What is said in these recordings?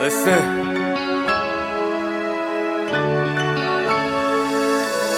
Listen.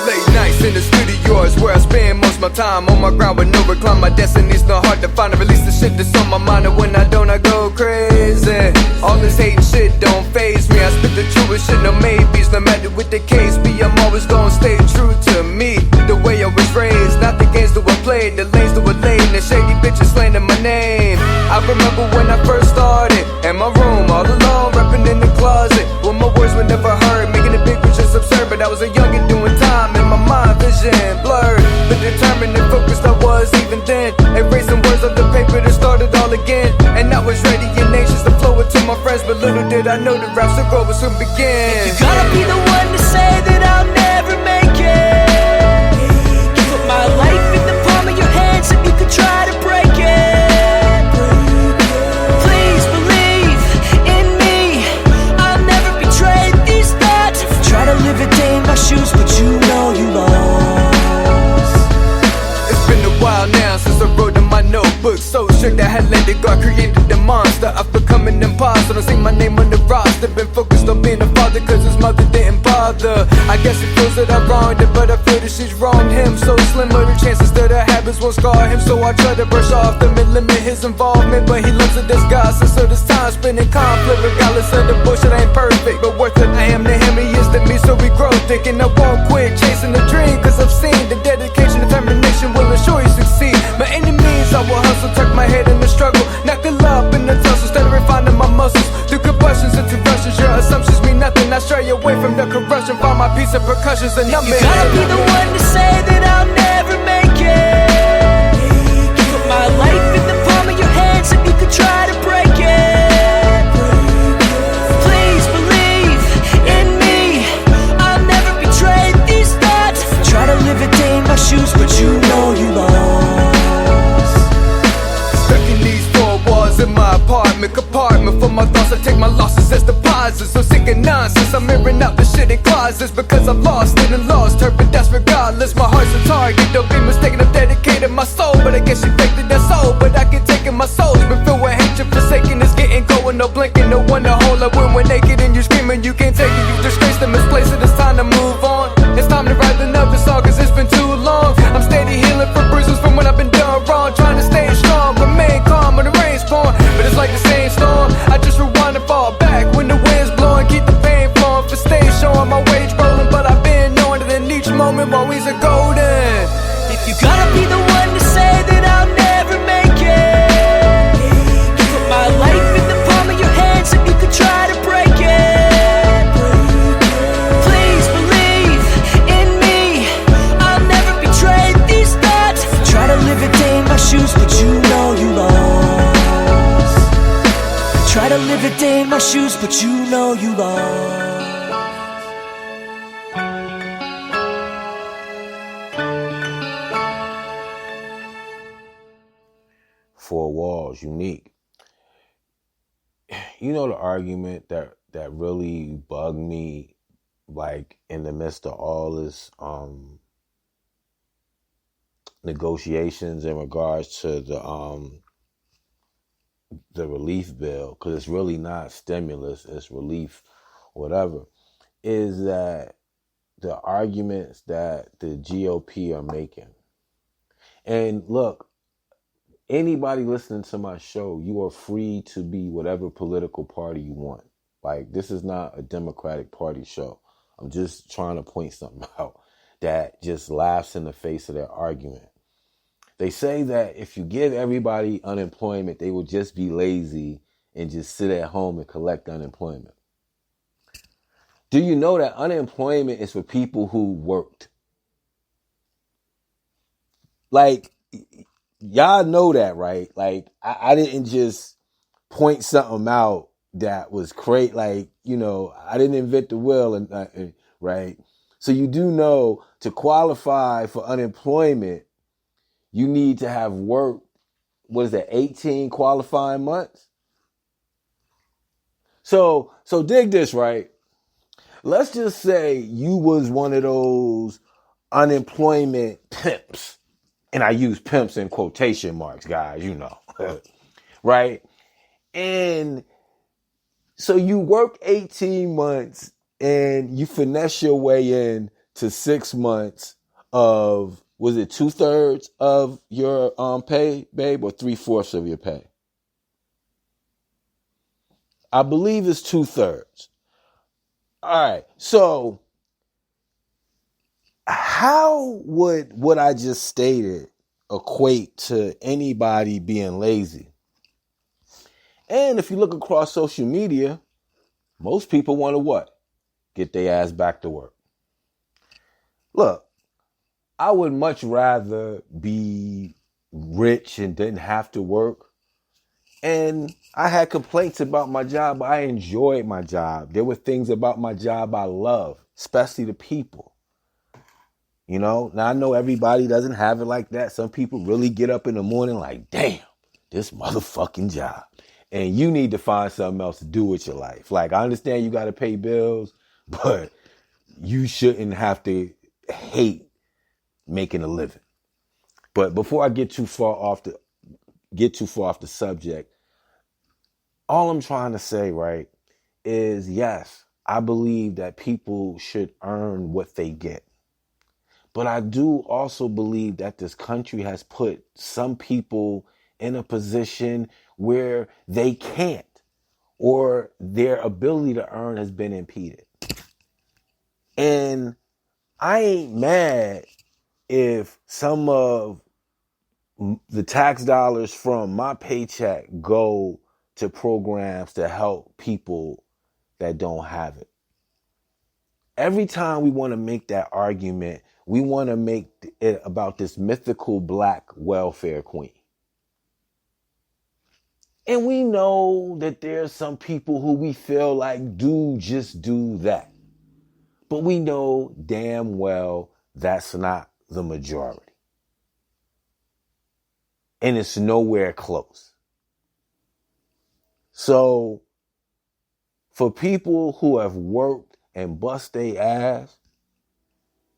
Late nights in the studio is where I spend most of my time. On my grind with no recline, my destiny's not hard to find. I release the shit that's on my mind, and when I don't, I go crazy. All this hating shit don't faze me. I spit the truest shit, no maybes. No matter what the case be, I'm always gonna stay true to me. The way I was raised, not the games that were played, the lanes that were laid, and the shady bitches slandering my name. I remember when I first started, in my room, all alone, rapping in the closet, where my words were never heard. Making it big was just absurd, but I was a youngin' doing time, and my mind vision blurred. But determined and focused I was even then, erasing words off the paper to start it all again. And I was ready and anxious to flow it to my friends, but little did I know the raps would grow would soon begin. You gotta be the one to say that I'll never make it. You put my life in the palm of your hands and you could try to break it. Please believe in me, I'll never betray these thoughts. Try to live a day in my shoes, but you know you lost. It's been a while now since I wrote in my notebook. So strict I had let it go, I created a monster. I've become an imposter, don't see my name on the roster. Been focused on being a father cause his mother didn't bother. I guess it feels that I wronged her, but I feel that she's wronged him. So slimmer the chances that her habits won't scar him. So I try to brush off them and limit his involvement, but he loves to disguise it, so this time spending conflict. Regardless of the bullshit, I ain't perfect, but worth it I am to him, he is to me. So we grow thick, and I won't quit chasing the dream, cause I've seen the dedication, determination will ensure you succeed. My enemies, I will hustle, tuck my head in the struggle, knuckle up in the tussle, instead of refining my muscles through combustions into rushes. Your assumptions mean nothing, I stray away from the corruption, find my piece of percussions and I'm You gotta be the one to say that I'll never make it. You put my life in the palm of your hands and you could try to break it. Please believe in me, I'll never betray these thoughts. Try to live a day in my shoes, but you know you lost. Stuck in these four walls in my apartment, compartment for my thoughts. I take my losses as deposits. So sick of nonsense, I'm airing out the shit in closets, because I've lost it and lost her, but that's regardless. My heart's a target, don't be mistaken, I've dedicated my soul, but I guess she faked it, that's all. But I can take it, my soul's been filled with hatred, forsaken, it's getting going, no blinking, no one to hold up when we're naked and you're screaming, you can't take it, you disgrace the misplaced it, it's time to move on. It's time to write another song, cause it's been too long. I'm steady healing from bruises from when I've been done wrong, trying to stay strong, remain calm when the rain's pouring, but it's like the same storm, I just rewind and fall back when the wind's blowing, keep the pain flowing, for stage showing my wage rolling, but I've been knowing that in each moment always a golden. If you gotta be the one to say that I'll never make it. You put my life in the palm of your hands and you could try to break it. Please believe in me, I'll never betray these thoughts. Try to live a day in my shoes, but you know you lost. Try to live a day in my shoes, but you know you lost. Four walls, unique. You know the argument that really bugged me, like in the midst of all this negotiations in regards to the relief bill, because it's really not stimulus, it's relief, whatever, is that the arguments that the GOP are making. And look, anybody listening to my show, you are free to be whatever political party you want. Like, this is not a Democratic Party show. I'm just trying to point something out that just laughs in the face of their argument. They say that if you give everybody unemployment, they will just be lazy and just sit at home and collect unemployment. Do you know that unemployment is for people who worked? Like, y'all know that, right? Like, I didn't just point something out that was great. Like, you know, I didn't invent the wheel, and right? So you do know to qualify for unemployment, you need to have worked, what is that, 18 qualifying months? So dig this, right? Let's just say you was one of those unemployment pimps. And I use pimps in quotation marks, guys, you know, right? And So you work 18 months and you finesse your way in to 6 months of, was it 2/3 of your pay, babe, or 3/4 of your pay? I believe it's 2/3. All right. So how would what I just stated equate to anybody being lazy? And if you look across social media, most people want to what? Get their ass back to work. Look, I would much rather be rich and didn't have to work. And I had complaints about my job, but I enjoyed my job. There were things about my job I love, especially the people. You know, now I know everybody doesn't have it like that. Some people really get up in the morning like, damn, this motherfucking job. And you need to find something else to do with your life. Like, I understand you got to pay bills, but you shouldn't have to hate making a living. But before I get too far off the subject, all I'm trying to say, right, is yes, I believe that people should earn what they get. But I do also believe that this country has put some people in a position where they can't, or their ability to earn has been impeded. And I ain't mad if some of the tax dollars from my paycheck go to programs to help people that don't have it. Every time we want to make that argument, we want to make it about this mythical black welfare queen. And we know that there's some people who we feel like do just do that. But we know damn well that's not the majority. And it's nowhere close. So for people who have worked and bust their ass,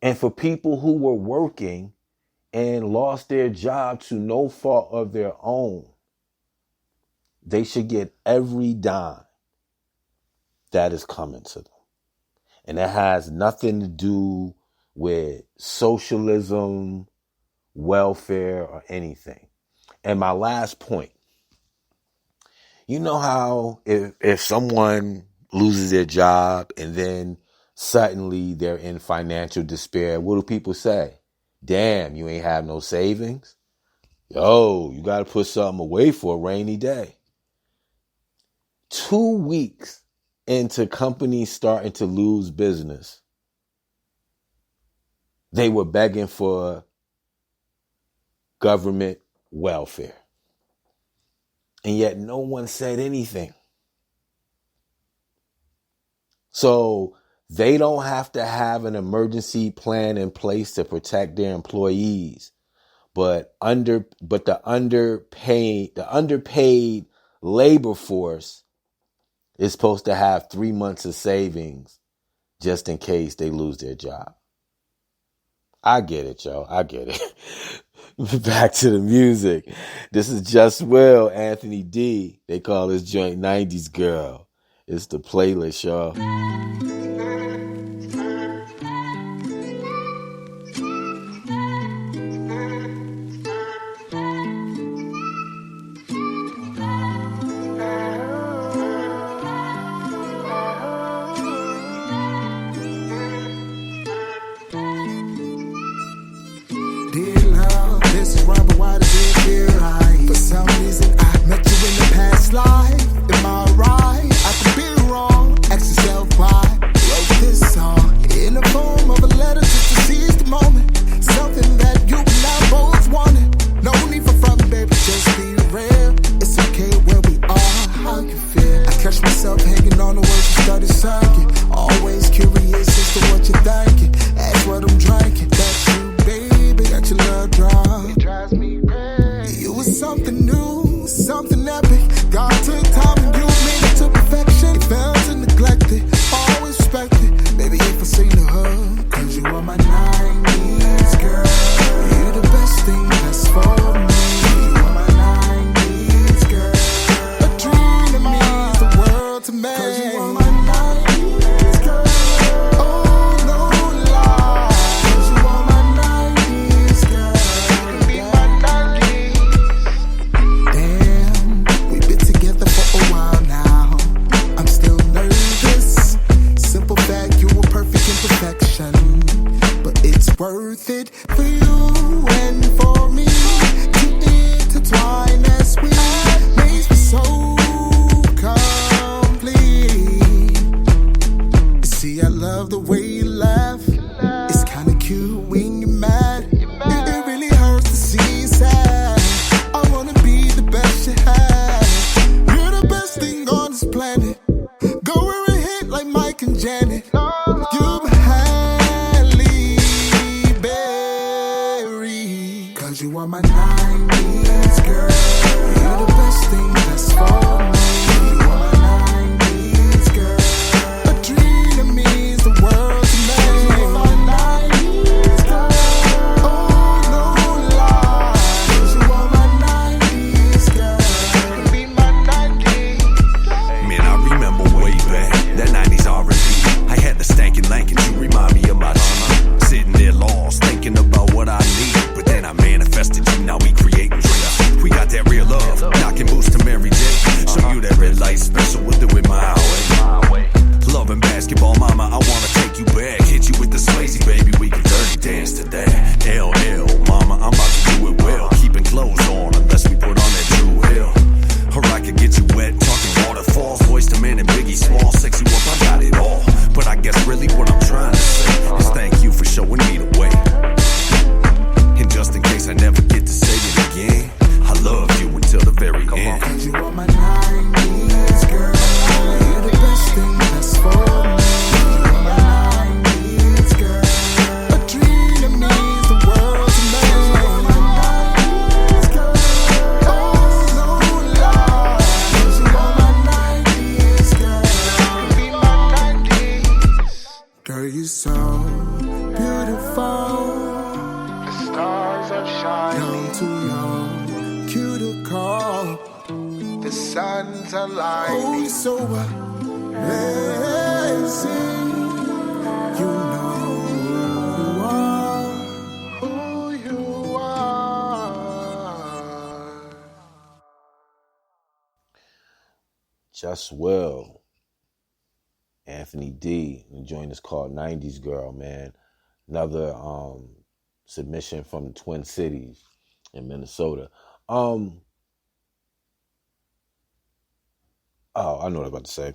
and for people who were working and lost their job to no fault of their own, they should get every dime that is coming to them. And it has nothing to do with socialism, welfare, or anything. And my last point, you know how if someone loses their job and then suddenly they're in financial despair, what do people say? Damn, you ain't have no savings? Yo, you got to put something away for a rainy day. 2 weeks into companies starting to lose business, they were begging for government welfare. And yet no one said anything. So they don't have to have an emergency plan in place to protect their employees. But the underpaid labor force is supposed to have 3 months of savings just in case they lose their job. I get it, y'all. I get it. Back to the music. This is Just Will, Anthony D. They call this joint 90s Girl. It's the playlist, y'all. To me 'Cause you are my 90s girl. Oh, no lie. 'Cause you are my 90s girl. Be my 90s. Damn, we've been together for a while now. I'm still nervous. Simple fact, you were perfect imperfection. But it's worth it for you and for me to intertwine as we made me so complete. See, I love the way you laugh. It's kinda cute when you're mad. It really hurts to see you sad. I wanna be the best you have. You're the best thing on this planet. Go where it hit like Mike and Janet. You're Halle Berry. 'Cause you are my 90s girl. You're the best thing that's for me. You are my 90s girl. A dream that means the world to me. You are my 90s girl. Oh, no lie. 'Cause you are my 90s girl. Be my 90s. Man, I remember way back, that 90s R&B. I had the stankin' Lankin' to remind me of my G. Sitting there lost, thinking about what I need. But then I manifested you, now we creating dreams. We got that real love, knocking boots to Mary J. Show you that red light special, we'll do it my way. Loving basketball, mama, I wanna take you back. Hit you with the Swayze, baby, we can dirty dance to that. LL, mama, I'm about to do it well. Keeping clothes on, unless we put on that Drew Hill. Or I could get you wet, talking waterfalls. Voice to Man and Biggie Small, sexy up, I got it all. But I guess really what I'm trying to say is thank you for showing me the way. And just in case I never get to say it again, I loved you until the very end. 'Cause you are my 90s girl. You're the best thing that's for me. You are my 90s girl. A dream that means the world to me. You are my 90s girl. Oh, no lie. 'Cause you are my 90s girl. Be my 90s. Girl, you so beautiful. The stars are shining. Young too young, cute to call. The sun's aligning. Oh, you're so amazing. You know who you are. Just Will, Anthony D. The joint is called 90s Girl, man. Another submission from the Twin Cities in Minnesota. Oh, I know what I was about to say.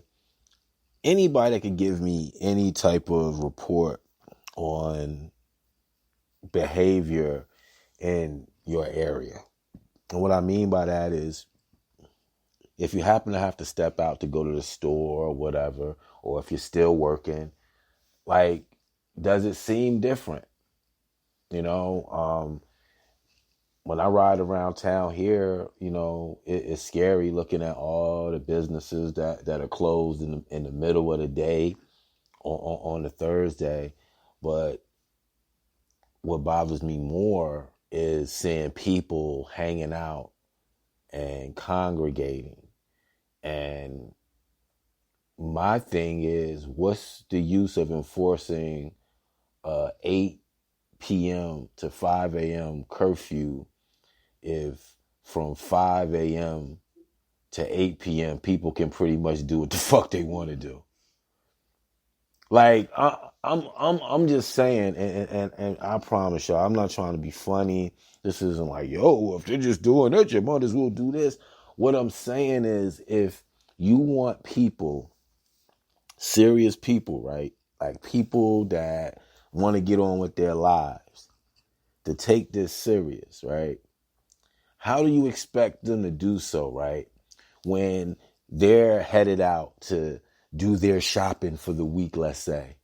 Anybody that could give me any type of report on behavior in your area. And what I mean by that is, if you happen to have to step out to go to the store or whatever, or if you're still working, like, does it seem different? You know, when I ride around town here, you know, it's scary looking at all the businesses that are closed in the middle of the day on a Thursday. But what bothers me more is seeing people hanging out and congregating. And my thing is, what's the use of enforcing 8 p.m. to 5 a.m. curfew if from 5 a.m. to 8 p.m. people can pretty much do what the fuck they want to do? Like, I'm just saying, and I promise y'all, I'm not trying to be funny. This isn't like, yo, if they're just doing it, you might as well do this. What I'm saying is, if you want people, serious people, right? Like people that want to get on with their lives, to take this serious, right? How do you expect them to do so, right? When they're headed out to do their shopping for the week, let's say,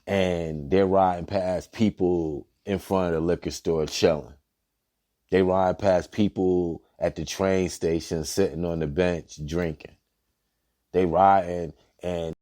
and they're riding past people in front of the liquor store chilling. They ride past people at the train station sitting on the bench drinking. They riding and